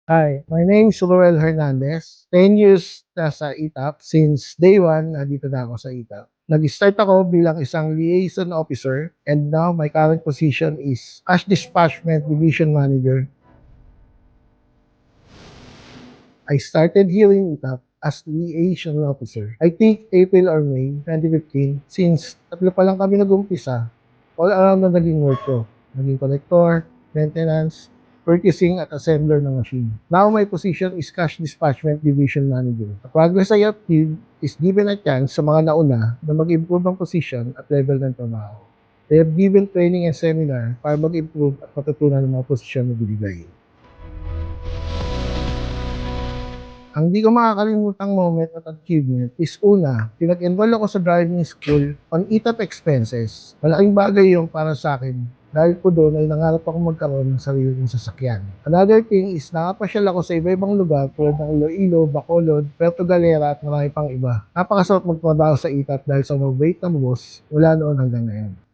Hi, my name is Ruel Hernandez. 10 years na sa ETAP. Since day 1, nandito na ako sa ETAP. Nag-start ako bilang isang liaison officer and now my current position is Cash Dispatchment Division Manager. I started here in ETAP as liaison officer. I think April or May 2015. Since tatlo pa lang kami nag-umpisa, all around na naging work ko. Naging collector, maintenance, purchasing at assembler ng machine. Now my position is Cash Dispatchment Division Manager. The progress I achieved is given a chance sa mga nauna na mag-improve ang position at level ng trabaho. They have given training and seminar para mag-improve at matutunan ng mga posisyon na binigay. Ang di ko makakalimutang moment at achievement is una, pinag-enroll ako sa driving school on ETAP expenses. Malaking bagay yung para sa akin dahil po doon ay nangarap ako magkaroon ng sarili kong sasakyan. Another thing is nakapasyal ako sa iba-ibang lugar tulad ng Iloilo, Bacolod, Puerto Galera at marami pang iba. Napakasarap magtrabaho sa ETAP dahil sa mabait na boss mula noon hanggang ngayon.